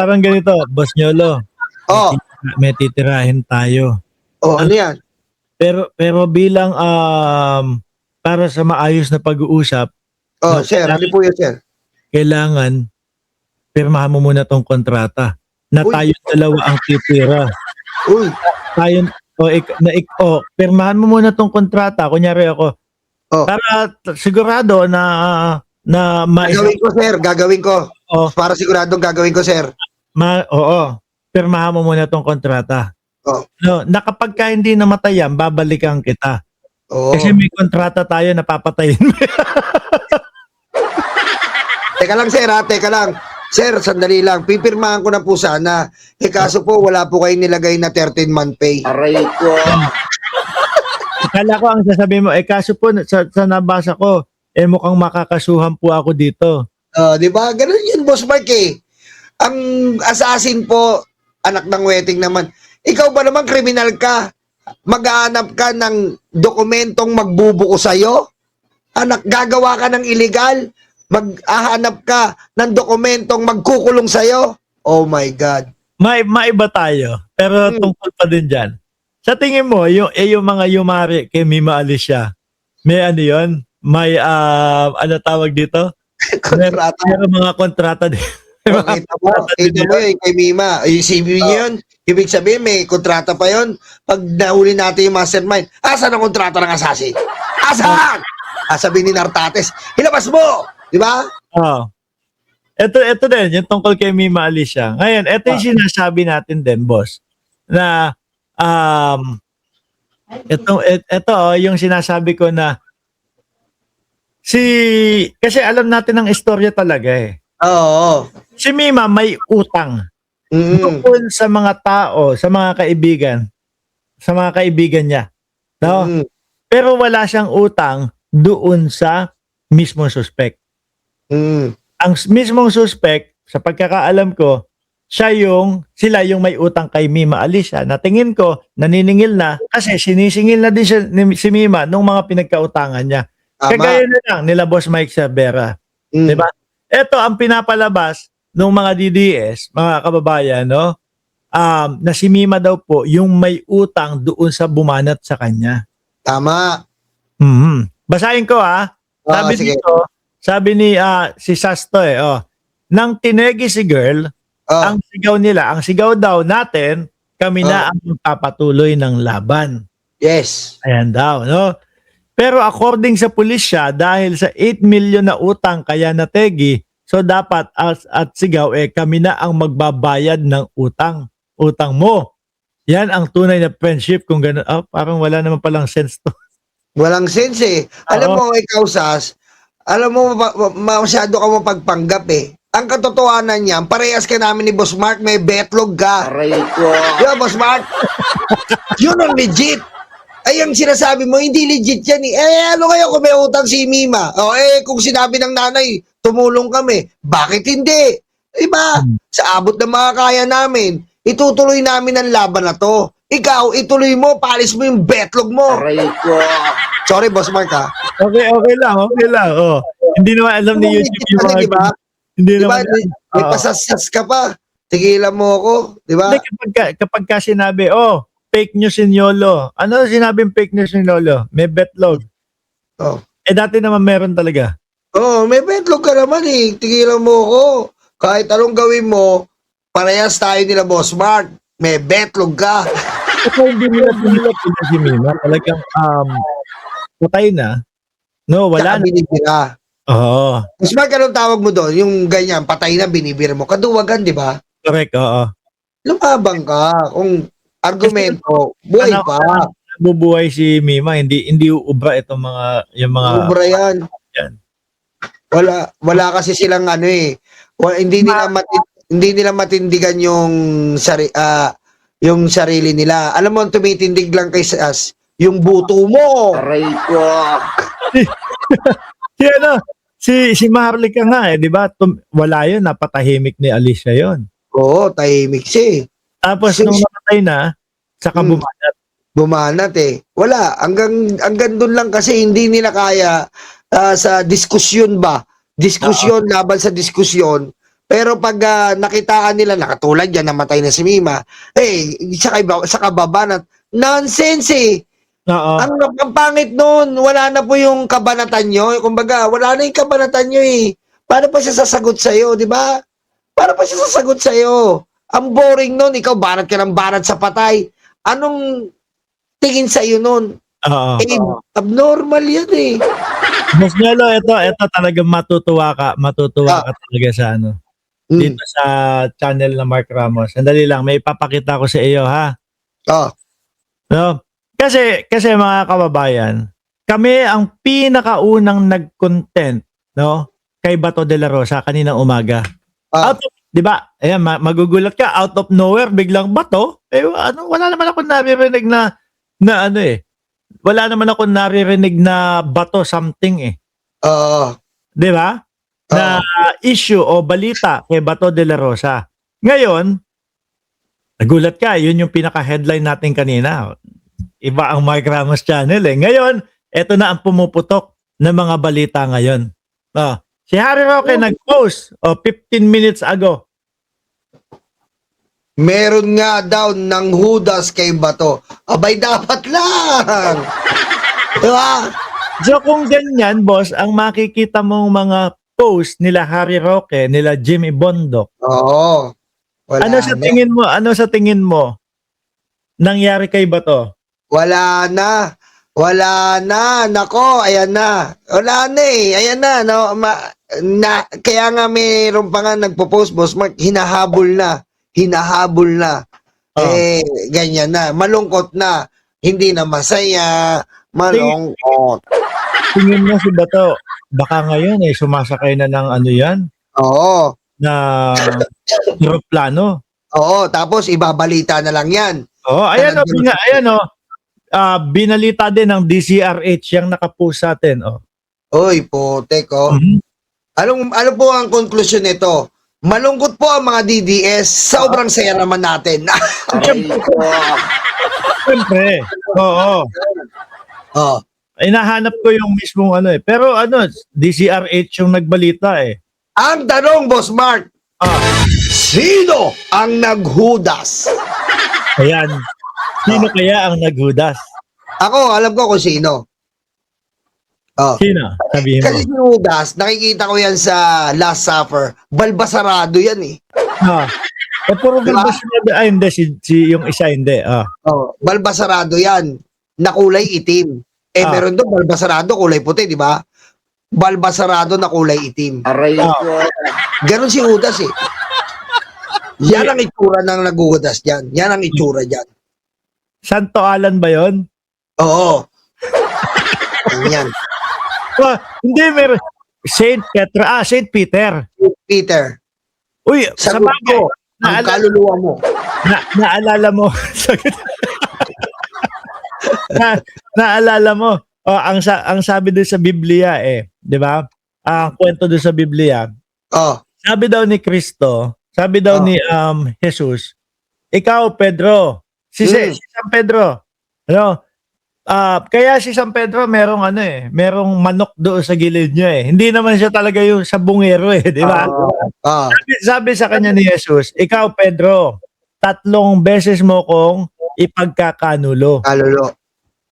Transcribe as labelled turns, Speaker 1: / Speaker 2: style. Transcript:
Speaker 1: Parang ganito, Boss Nyolo.
Speaker 2: Oh,
Speaker 1: May titirahin tayo.
Speaker 2: ano yan?
Speaker 1: Pero bilang para sa maayos na pag-uusap,
Speaker 2: Oh,
Speaker 1: no,
Speaker 2: sir, ano po yun, sir?
Speaker 1: kailangan pirmahan mo muna tong kontrata na
Speaker 2: Uy.
Speaker 1: tayong dalawa ang titira.
Speaker 2: Uy,
Speaker 1: Tayo pirmahan mo muna tong kontrata, kunyari ako.
Speaker 2: Oh.
Speaker 1: Para sigurado na
Speaker 2: gagawin ko, sir. Gagawin ko.
Speaker 1: Oh,
Speaker 2: Para siguradong gagawin ko, sir.
Speaker 1: oo. Pirmahan mo muna tong kontrata.
Speaker 2: Oh.
Speaker 1: No, na kapag ka hindi namatay yan, babalikan kita.
Speaker 2: Oo.
Speaker 1: Kasi may kontrata tayo na papatayin mo.
Speaker 2: Teka lang, sir, ha? Teka lang. Sir, sandali lang. Pipirmahan ko na po sana. Kaso po, wala po kayong nilagay na 13-month pay.
Speaker 3: Aray ko.
Speaker 1: Kala ko ang sasabihin mo, kaso po sa nabasa ko, mukhang makakasuhan po ako dito.
Speaker 2: Di ba? Ganun yun, Boss Mark, eh. Ang assassin po, anak ng wedding naman. Ikaw ba naman kriminal ka? Maghahanap ka ng dokumentong magbubuko sa'yo? Anak, gagawa ka ng illegal? Maghahanap ka ng dokumentong magkukulong sa'yo? Oh my God.
Speaker 1: Maiba tayo, pero tungkol pa din dyan. Sa tingin mo, yung mga yumari kay Mima Alicia, may ano yun? May, ano tawag dito?
Speaker 2: Kontrata.
Speaker 1: Meron mga kontrata din.
Speaker 2: Kita mo yun kay Mima. Yung CV niya yun. Ibig sabihin, may kontrata pa yun. Pag nahuli natin yung mastermind, asan ang kontrata ng assassin? Asan? Sabi ni Nartates, hilabas mo! Di ba?
Speaker 1: Oh. Ito din, yung tungkol kay Mima Alicia. Ngayon, ito yung sinasabi natin din, boss, na ito yung sinasabi ko na kasi alam natin ang istorya talaga eh.
Speaker 2: Oo.
Speaker 1: Si Mima may utang doon sa mga tao, sa mga kaibigan niya. No? Pero wala siyang utang doon sa mismong suspect. Ang mismong suspect, sa pagkakaalam ko, sila yung may utang kay Mima Alicia. Na tingin ko, naniningil na kasi sinisingil na din si Mima nung mga pinagkautangan niya. Kagaya na lang nila Boss Mike Cervera. Diba? Ito ang pinapalabas ng mga DDS, mga kababayan, no? Na si Mima daw po yung may utang doon sa bumanat sa kanya.
Speaker 2: Tama.
Speaker 1: Basahin ko Sabi dito, sabi ni si Sasto nang tinegi si girl, ang sigaw nila, ang sigaw daw natin, kami na ang magpapatuloy ng laban.
Speaker 2: Yes.
Speaker 1: Ayan daw, no? Pero according sa pulisya, dahil sa 8 million na utang kaya nategi, so dapat at sigaw kami na ang magbabayad ng utang mo. Yan ang tunay na friendship kung gano'n. Parang wala naman palang sense to.
Speaker 2: Walang sense eh. Alam mo, ikaw, Sas, alam mo, masyado ka mapagpanggap eh. Ang katotohanan niyan, parehas ka namin ni Boss Mark, may betlog ka.
Speaker 3: Aray ko.
Speaker 2: Yo, Boss Mark. Yun ang legit. Ay, ang sinasabi mo, hindi legit yan eh. Ano kayo kung may utang si Mima? Kung sinabi ng nanay, tumulong kami, bakit hindi? Diba? Sa abot ng mga kaya namin, itutuloy namin ang laban na to. Ikaw, ituloy mo, palis mo yung betlog mo.
Speaker 3: Aray ko.
Speaker 2: Sorry, Boss Mark ha.
Speaker 1: Okay lang. Hindi naman alam ni YouTube yung mga...
Speaker 2: Diba?
Speaker 1: Hindi
Speaker 2: Diba?
Speaker 1: naman.
Speaker 2: May pasasas ka pa. Tigilan mo ako. Diba?
Speaker 1: Kapag ka sinabi, fake news in YOLO. Ano sinabing fake news in YOLO? May betlog. Dati naman meron talaga.
Speaker 2: May betlog ka naman eh. Tigilan mo ako. Kahit anong gawin mo, parehas tayo nila, Boss Mark. May betlog ka.
Speaker 1: Kasi hindi nila si Mima. Talagang patay na. No, wala na.
Speaker 2: Binibira.
Speaker 1: Oo.
Speaker 2: Boss Mark, anong tawag mo doon? Yung ganyan, patay na, binibira mo. Kaduwagan, di ba?
Speaker 1: Correct, oo.
Speaker 2: Lumabang ka. Kung argumento, buhay pa.
Speaker 1: Bubuhay si Mima, hindi ubra itong yung mga
Speaker 2: Ubra yan.
Speaker 1: Yan.
Speaker 2: Wala kasi silang hindi nila matindigan yung sarili nila. Alam mo, tumitindig lang kay Sas, yung buto mo.
Speaker 3: Aray ko.
Speaker 1: Si Maharlika nga di ba? Wala yun, napatahimik ni Alicia yon.
Speaker 2: Oo, tahimik siya.
Speaker 1: Tapos nung namatay na, saka bumanat.
Speaker 2: Bumanat eh. Wala, hanggang doon lang kasi hindi nila kaya sa diskusyon ba? Diskusyon, laban sa diskusyon, Pero pag nakitaan nila, nakatulad yan, namatay na si Mima, sa kababanat, nonsense eh.
Speaker 1: Oo.
Speaker 2: Ang pangit nun, wala na po yung kabanatan nyo. Kumbaga, wala na yung kabanatan nyo eh. Paano pa siya sasagot sa'yo, di ba? Paano pa siya sasagot sa'yo? Ang boring nun, ikaw banat ka ng banat sa patay. Anong tingin sa'yo nun?
Speaker 1: Oo.
Speaker 2: Abnormal yan eh.
Speaker 1: Boss Nelo, ito talagang matutuwa ka talaga sa ano. Dito sa channel na Mark Ramos. Sandali lang, may ipapakita ko sa iyo ha. No? Kasi mga kababayan, kami ang pinakaunang nag-content, no, kay Bato de la Rosa kaninang umaga. Out of, 'di ba? Ayan, magugulat ka, out of nowhere biglang Bato. Wala naman ako naririnig na ano eh. Wala naman ako naririnig na Bato something eh. 'Di ba? Na issue o balita kay Bato de la Rosa. Ngayon, nagulat ka, yun yung pinaka-headline natin kanina. Iba ang Mark Ramos channel eh. Ngayon, eto na ang pumuputok ng mga balita ngayon. Si Harry Roque nag-post 15 minutes ago.
Speaker 2: Meron nga daw ng Judas kay Bato. Abay, dapat lang. Diba?
Speaker 1: So kung ganyan, boss, ang makikita mong mga post nila Harry Roque, nila Jimmy Bondoc.
Speaker 2: Oo.
Speaker 1: Ano sa tingin mo nangyari kay Bato?
Speaker 2: Wala na. Nako, ayan na. Wala na eh. Ayan na. No? Kaya nga mayroon pa nga nagpo-post, boss Mark, hinahabol na. Ganyan na. Malungkot na. Hindi na masaya. Malungkot.
Speaker 1: Tingin mo si Bato, baka ngayon sumasakay na ng ano yan?
Speaker 2: Oo.
Speaker 1: Na aeroplano.
Speaker 2: Oo, tapos ibabalita na lang yan.
Speaker 1: Oo, ayan binalita din ng DCRH yung nakapost sa atin.
Speaker 2: Oy, putek Ano po ang konklusyon nito? Malungkot po ang mga DDS. Sobrang saya naman natin.
Speaker 1: Siyempre. Oo. Inahanap ko yung mismong Pero DCRH yung nagbalita eh.
Speaker 2: Ang tanong, Boss Mark. Sino ang naghudas?
Speaker 1: Ayan. Sino kaya ang naghudas?
Speaker 2: Ako, alam ko kung sino.
Speaker 1: Sino? Sabihin mo.
Speaker 2: Kasi si Judas, nakikita ko yan sa Last Supper. Balbasarado yan eh.
Speaker 1: Puro balbasarado. Ay, hindi. Yung isa, hindi.
Speaker 2: Balbasarado yan. Na kulay itim. Meron doon balbasarado, kulay puti, di ba? Balbasarado na kulay itim. Ganon si Judas eh. Yan ang itsura ng naghuhudas dyan. Yan ang itsura dyan.
Speaker 1: Santo Alan ba yun?
Speaker 2: Oo. Yan.
Speaker 1: Hindi, meron. Saint Peter.
Speaker 2: Peter.
Speaker 1: Uy,
Speaker 2: sagot ko, ang kaluluwa mo.
Speaker 1: Naalala mo. Naalala mo. Ang sabi doon sa Biblia 'di ba? Ang kwento doon sa Biblia. Sabi daw ni Kristo, sabi daw ni Jesus, ikaw Pedro, si San Pedro. Kaya si San Pedro merong manok doon sa gilid niya eh. Hindi naman siya talaga yung sa bungero eh, di ba? Sabi sa kanya ni Jesus, ikaw Pedro, 3 beses mo kong ipagkakanulo.